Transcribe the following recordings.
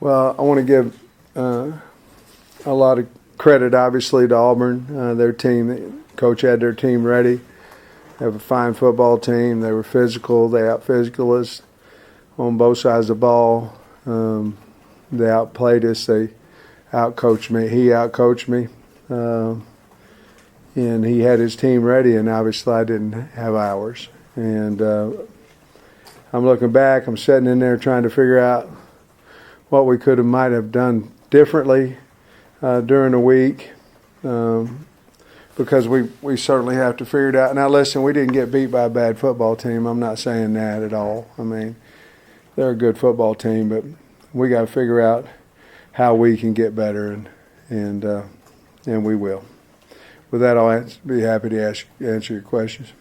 Well, I want to give a lot of credit, obviously, to Auburn. Their team, coach had their team ready. They have a fine football team. They were physical. They out-physical us on both sides of the ball. They outplayed us. They outcoached me. He outcoached me. And he had his team ready, and obviously I didn't have ours. And I'm looking back. I'm sitting in there trying to figure out what we might have done differently during the week, because we certainly have to figure it out. Now, listen, we didn't get beat by a bad football team. I'm not saying that at all. I mean, they're a good football team, but we got to figure out how we can get better, and we will. With that, I'll be happy to answer your questions.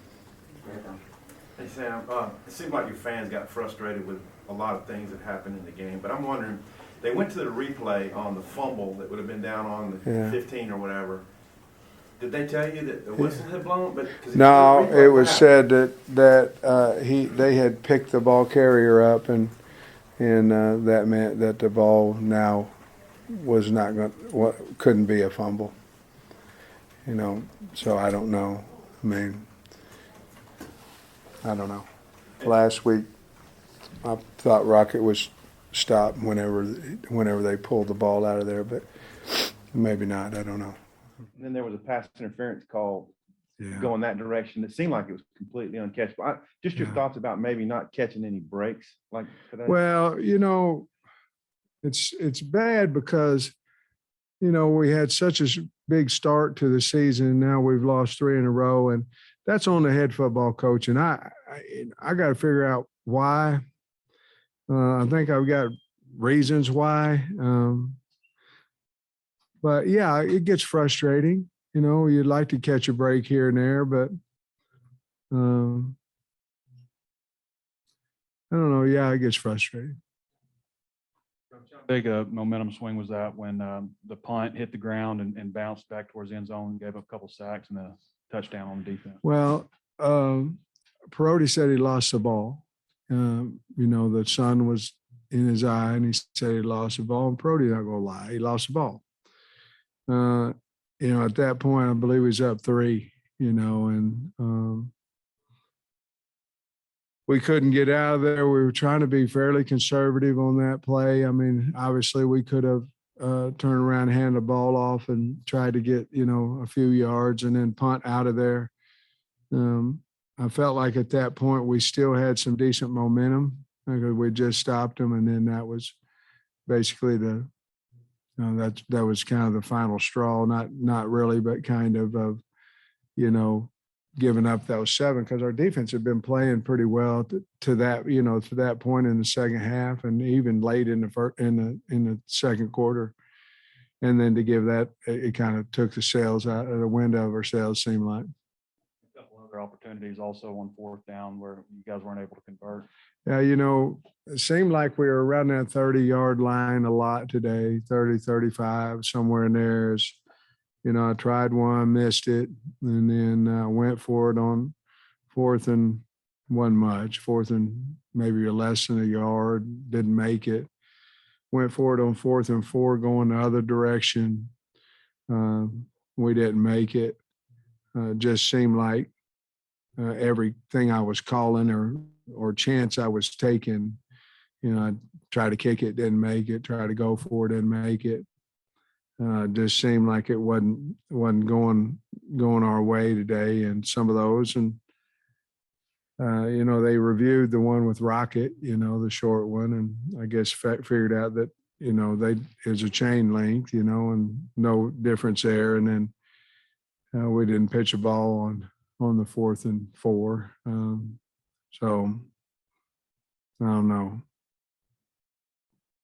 Hey, Sam, it seemed like your fans got frustrated with a lot of things that happened in the game, but I'm wondering, they went to the replay on the fumble that would have been down on the 15 or whatever. Did they tell you that the whistle had blown? No, it was said that they had picked the ball carrier up, and that meant that the ball now was not couldn't be a fumble. You know, so I don't know. I mean, I don't know. Last week, I thought Rocket was stopped whenever they pulled the ball out of there, but maybe not. I don't know. And then there was a pass interference call going that direction. It seemed like it was completely uncatchable. Just your thoughts about maybe not catching any breaks like today? Well, you know, it's bad because, you know, we had such a big start to the season. Now we've lost 3 in a row, and that's on the head football coach. And I got to figure out why. I think I've got reasons why. But yeah, it gets frustrating. You know, you'd like to catch a break here and there, but I don't know. Yeah, it gets frustrating. Big momentum swing was that when the punt hit the ground and bounced back towards the end zone and gave up a couple sacks and a touchdown on the defense? Well, Perotti said he lost the ball. You know, the sun was in his eye, and he said he lost the ball. And Perotti not going to lie, he lost the ball. You know, at that point, I believe he was up 3. You know, and we couldn't get out of there. We were trying to be fairly conservative on that play. I mean, obviously we could have turned around and handed the ball off and tried to get, you know, a few yards and then punt out of there. I felt like at that point we still had some decent momentum because we just stopped them, and then that was basically that was kind of the final straw. Not really, but kind of you know, giving up those 7, because our defense had been playing pretty well to that point in the second half, and even late in the second quarter. And then to give that, it kind of took the sails out of the window of our sails, seemed like. A couple other opportunities also on 4th down where you guys weren't able to convert. Yeah, you know, it seemed like we were around that 30-yard line a lot today, 30, 35, somewhere in there. You know, I tried one, missed it, and then went for it on 4th and wasn't much. 4th and maybe less than a yard, didn't make it. Went for it on 4th and 4, going the other direction. We didn't make it. Just seemed like everything I was calling or chance I was taking, you know, I tried to kick it, didn't make it. Try to go for it, didn't make it. Just seemed like it wasn't going our way today, and some of those, and you know, they reviewed the one with Rocket, you know, the short one, and I guess figured out that, you know, is a chain length, you know, and no difference there, and then we didn't pitch a ball on the 4th and 4, so I don't know.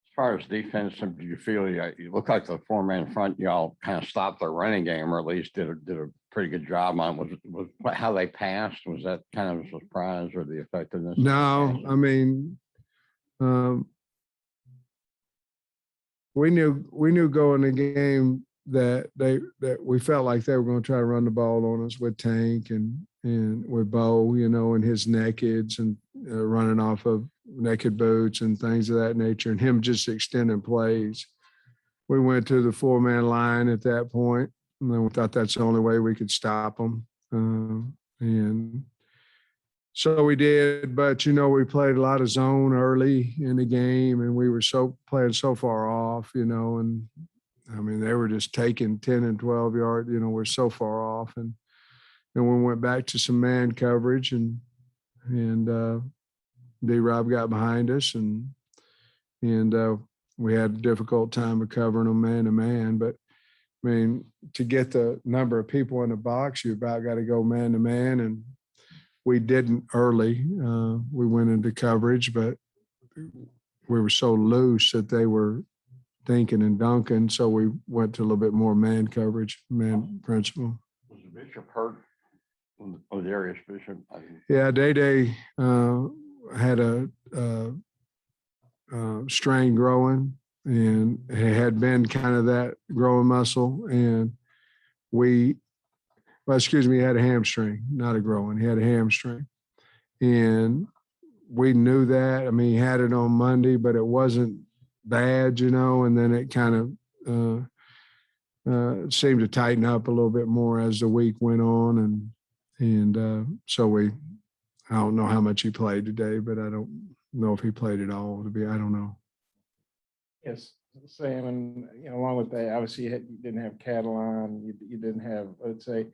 As far as defense, do you feel you look like the 4-man front, y'all kind of stopped their running game, or at least did a pretty good job on it? Was how they passed, was that kind of a surprise, or the effectiveness? No, I mean, we knew going the game that we felt like they were going to try to run the ball on us with Tank and with Bo, you know, and his nakeds and running off of naked boots and things of that nature, and him just extending plays. We went to the 4-man line at that point, and then we thought that's the only way we could stop them. And so we did, but you know, we played a lot of zone early in the game, and we were playing so far off, you know, and I mean, they were just taking 10 and 12 yard, you know, we're so far off. And then we went back to some man coverage, and D-Rob got behind us, and we had a difficult time of covering them man to man. But I mean, to get the number of people in the box, you about got to go man to man, and we didn't early. We went into coverage, but we were so loose that they were thinking and dunking. So we went to a little bit more man coverage, man principle. Was Bishop hurt? Was Darius Bishop? Yeah, Day had a strain growing, and it had been kind of that growing muscle. And he had a hamstring, not a growing. He had a hamstring. And we knew that. I mean, he had it on Monday, but it wasn't bad, you know, and then it kind of seemed to tighten up a little bit more as the week went on. And so I don't know how much he played today, but I don't know if he played at all. I don't know. Yes, Sam, and along with that, obviously you didn't have Catalan, you didn't have, let's say,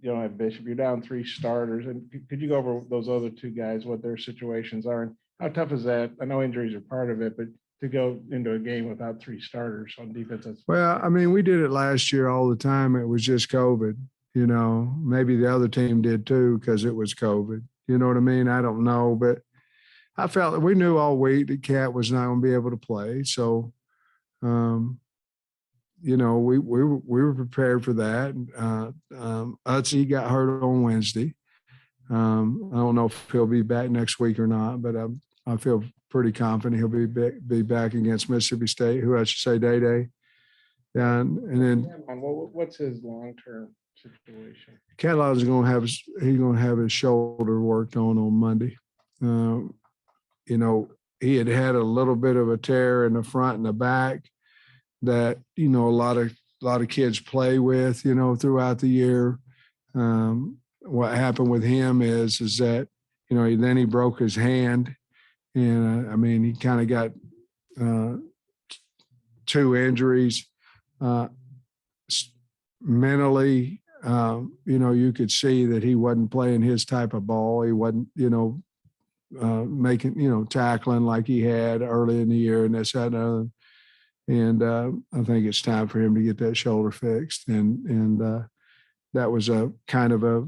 you don't have Bishop. You're down 3 starters, and could you go over those other 2 guys, what their situations are, and how tough is that? I know injuries are part of it, but to go into a game without 3 starters on defense. Well, I mean, we did it last year all the time. It was just COVID. You know, maybe the other team did too because it was COVID. You know what I mean? I don't know, but I felt that we knew all week that Cat was not going to be able to play. So, you know, we were prepared for that. Utsi got hurt on Wednesday. I don't know if he'll be back next week or not, but I feel pretty confident he'll be back against Mississippi State. Who I should say, Day. And then what's his long-term situation? Catalan's going to have his shoulder worked on Monday. You know, he had a little bit of a tear in the front and the back that, you know, a lot of kids play with, you know, throughout the year. What happened with him is that, you know, then he broke his hand, and I mean, he kind of got 2 injuries. Mentally, you know, you could see that he wasn't playing his type of ball. He wasn't, you know, making, you know, tackling like he had early in the year and this, that, and other. And I think it's time for him to get that shoulder fixed. And that was a kind of a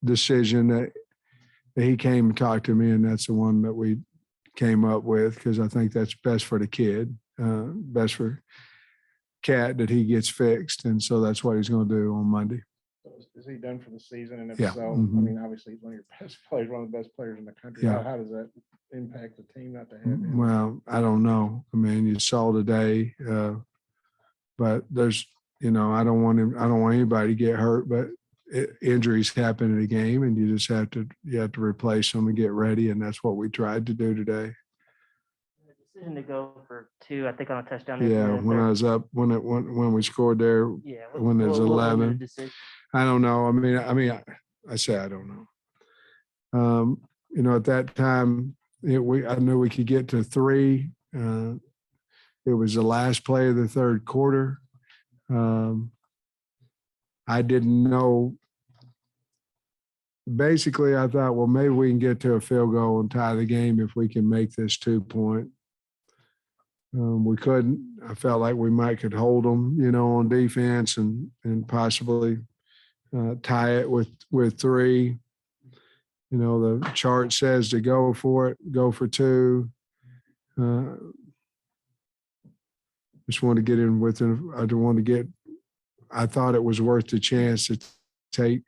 decision that he came and talked to me, and that's the one that we came up with because I think that's best for the kid, best for Cat, that he gets fixed. And so that's what he's going to do on Monday. So is he done for the season? And if Yeah. so, Mhm. I mean, obviously he's one of your best players, one of the best players in the country. Yeah. How does that impact the team not to have him? Well, I don't know. I mean, you saw today, but there's, you know, I don't want anybody to get hurt, but injuries happen in a game, and you just have to replace them and get ready. And that's what we tried to do today. Decision to go for 2, I think, on a touchdown. Yeah. When I was up, when we scored there, Yeah. when there's what was the 11, decision? I don't know. I say, I don't know. You know, at that time, I knew we could get to 3. It was the last play of the third quarter. I didn't know. Basically, I thought, well, maybe we can get to a field goal and tie the game if we can make this 2-point. We couldn't. I felt like we could hold them, you know, on defense and possibly tie it with 3. You know, the chart says to go for it, go for 2. Just want to get in with it. I thought it was worth the chance to take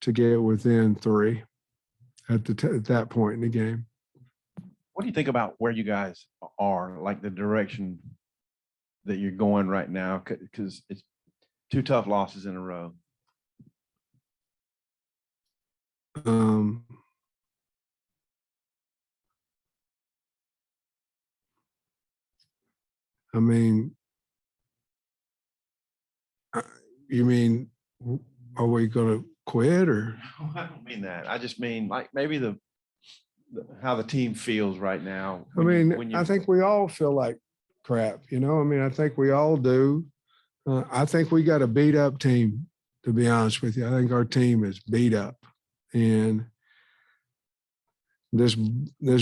to get within 3 at that point in the game. What do you think about where you guys are, like the direction that you're going right now? Because it's 2 tough losses in a row. Um, I mean, you mean, are we going to quit or? No, I don't mean that. I just mean like maybe how the team feels right now. I mean, I think we all feel like crap, you know, I mean, I think we all do. I think we got a beat up team, to be honest with you. I think our team is beat up, and this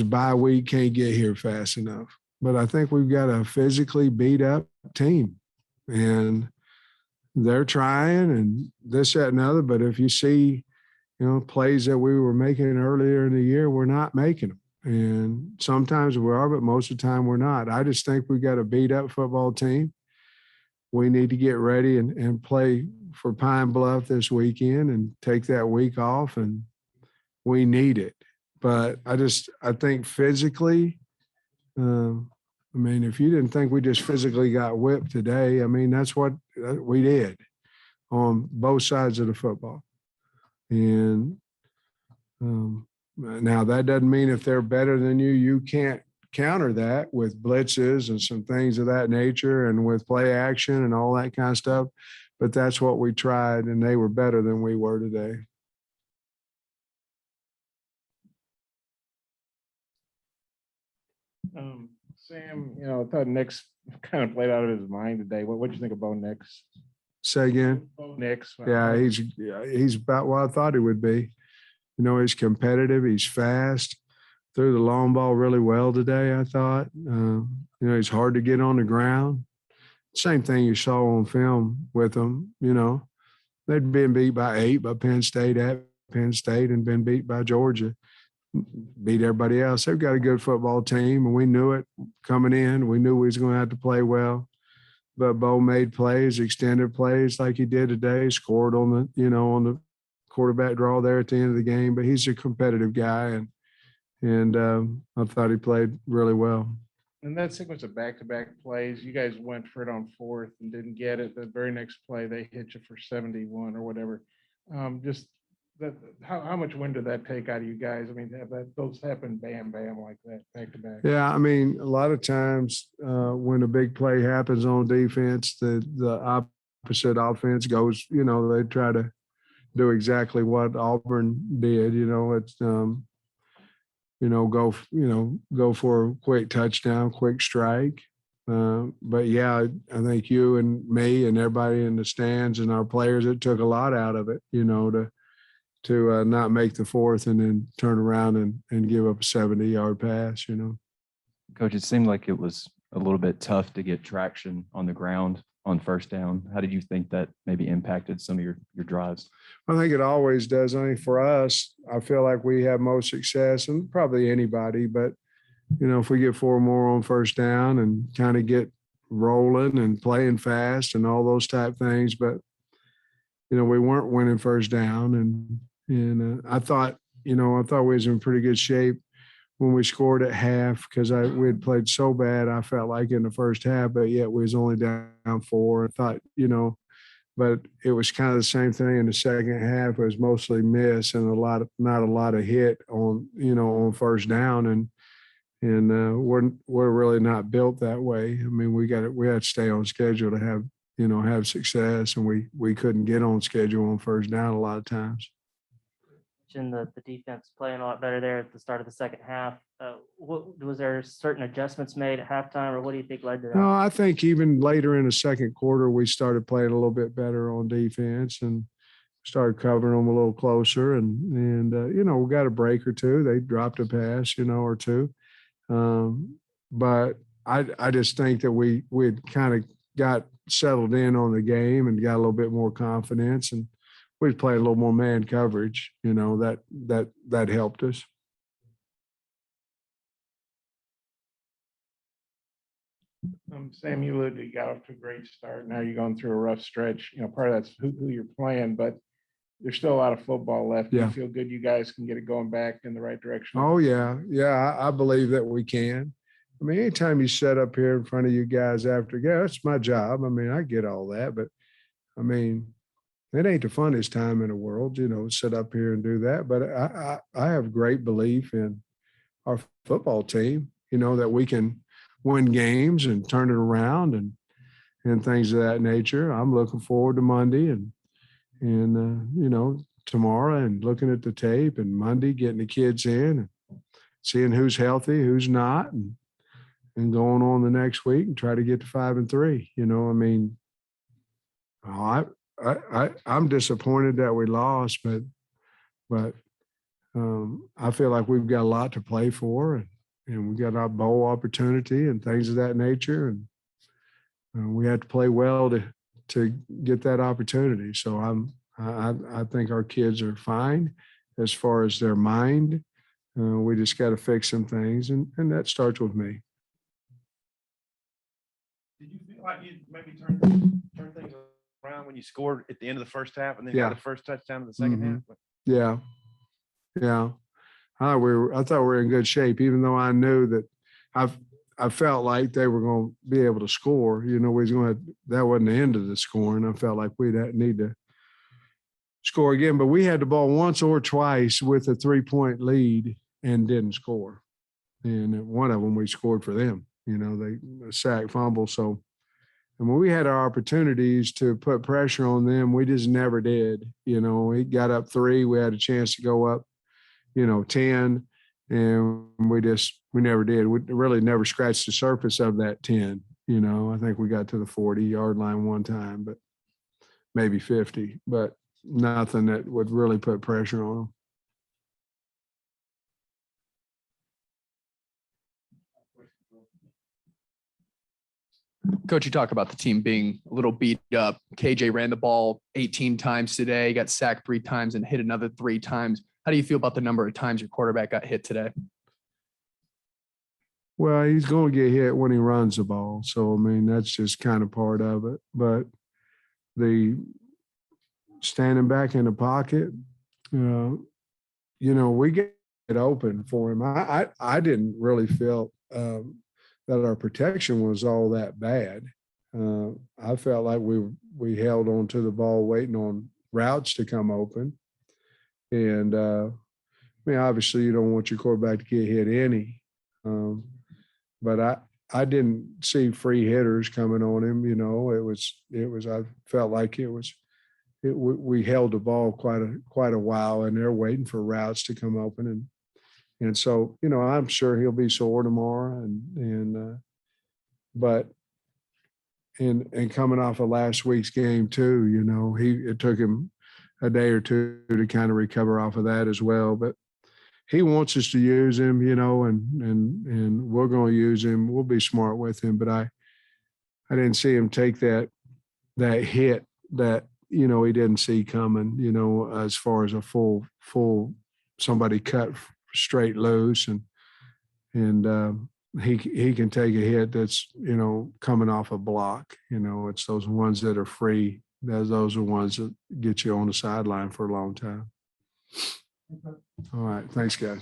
bye week can't get here fast enough. But I think we've got a physically beat up team, and they're trying and this, that, and other. But if you see, you know, plays that we were making earlier in the year, we're not making them. And sometimes we are, but most of the time we're not. I just think we've got a beat up football team. We need to get ready and play for Pine Bluff this weekend and take that week off, and we need it. But I think physically, I mean, if you didn't think we just physically got whipped today, I mean, that's what we did on both sides of the football. And now that doesn't mean if they're better than you, you can't counter that with blitzes and some things of that nature and with play action and all that kind of stuff. But that's what we tried, and they were better than we were today. Sam, you know, I thought Nick's kind of played out of his mind today. What'd you think of Bo Nix? Say again? Bo Nix. Yeah, he's about what I thought he would be. You know, he's competitive. He's fast. Threw the long ball really well today, I thought. You know, he's hard to get on the ground. Same thing you saw on film with him. You know, they'd been beat by 8 by Penn State at Penn State and been beat by Georgia. Beat everybody else. They've got a good football team, and we knew it coming in. We knew we was going to have to play well. But Bo made plays, extended plays like he did today, scored on the quarterback draw there at the end of the game. But he's a competitive guy, and I thought he played really well. And that sequence of back-to-back plays, you guys went for it on 4th and didn't get it. The very next play, they hit you for 71 or whatever. Just that, how much wind did that take out of you guys? I mean, those happen bam, like that, back-to-back. Yeah, I mean, a lot of times when a big play happens on defense, the opposite offense goes, you know, they try to do exactly what Auburn did. You know, it's go for a quick touchdown, quick strike. But yeah, I think you and me and everybody in the stands and our players, it took a lot out of it, you know, to not make the 4th and then turn around and give up a 70-yard pass, you know. Coach, it seemed like it was a little bit tough to get traction on the ground on first down. How did you think that maybe impacted some of your drives? I think it always does. I mean, for us, I feel like we have most success, and probably anybody, but, you know, if we get 4 more on first down and kind of get rolling and playing fast and all those type things, but, you know, we weren't winning first down. And I thought we was in pretty good shape when we scored at half, because we had played so bad, I felt like, in the first half, but yet we was only down 4. I thought, you know, but it was kind of the same thing in the second half. It was mostly miss and not a lot of hit on, you know, on first down. And we're really not built that way. I mean, we had to stay on schedule to have success, and we couldn't get on schedule on first down a lot of times. The defense playing a lot better there at the start of the second half. Was there certain adjustments made at halftime, or what do you think led to that? No, I think even later in the second quarter, we started playing a little bit better on defense and started covering them a little closer. And you know, we got a break or two. They dropped a pass, you know, or two. But I just think that we'd kind of got settled in on the game and got a little bit more confidence, and we played a little more man coverage, you know, that helped us. Sam, you got off to a great start. Now you're going through a rough stretch. You know, part of that's who you're playing, but there's still a lot of football left. Yeah. You feel good you guys can get it going back in the right direction? Oh, yeah. Yeah, I believe that we can. I mean, anytime you sit up here in front of you guys after, yeah, that's my job. I mean, I get all that, but I mean, it ain't the funnest time in the world, you know, sit up here and do that. But I have great belief in our football team, you know, that we can win games and turn it around and things of that nature. I'm looking forward to Monday and you know, tomorrow and looking at the tape and Monday getting the kids in and seeing who's healthy, who's not, and going on the next week and try to get to 5-3. You know, I mean, I'm disappointed that we lost, but I feel like we've got a lot to play for, and we got our bowl opportunity and things of that nature, and we had to play well to get that opportunity. So I think our kids are fine as far as their mind. We just got to fix some things, and that starts with me. Did you feel like you maybe turned things around when you scored at the end of the first half and then Yeah. got the first touchdown in the second Mhm. half? Yeah, yeah. I thought we were in good shape, even though I knew that I felt like they were going to be able to score. You know, that wasn't the end of the scoring. I felt like we'd need to score again, but we had the ball once or twice with a 3-point lead and didn't score. And one of them we scored for them. You know, they sack fumble. So, and when we had our opportunities to put pressure on them, we just never did. You know, we got up 3, we had a chance to go up, you know, 10, and we never did. We really never scratched the surface of that 10. You know, I think we got to the 40-yard line one time, but maybe 50, but nothing that would really put pressure on them. Coach, you talk about the team being a little beat up. KJ ran the ball 18 times today, got sacked 3 times and hit another 3 times. How do you feel about the number of times your quarterback got hit today? Well, he's going to get hit when he runs the ball. So, I mean, that's just kind of part of it. But the standing back in the pocket, you know, we get it open for him. I didn't really feel that our protection was all that bad. I felt like we held on to the ball waiting on routes to come open. And I mean, obviously you don't want your quarterback to get hit any. But I didn't see free hitters coming on him. You know, I felt like we held the ball quite a while, and they're waiting for routes to come open, and so, you know, I'm sure he'll be sore tomorrow, but coming off of last week's game too, you know, it took him a day or two to kind of recover off of that as well, but he wants us to use him, you know, and we're going to use him. We'll be smart with him, but I didn't see him take that hit that, you know, he didn't see coming, you know, as far as a full somebody cut straight loose, and he can take a hit that's, you know, coming off a block. You know, it's those ones that are free. Those are ones that get you on the sideline for a long time. All right. Thanks, guys.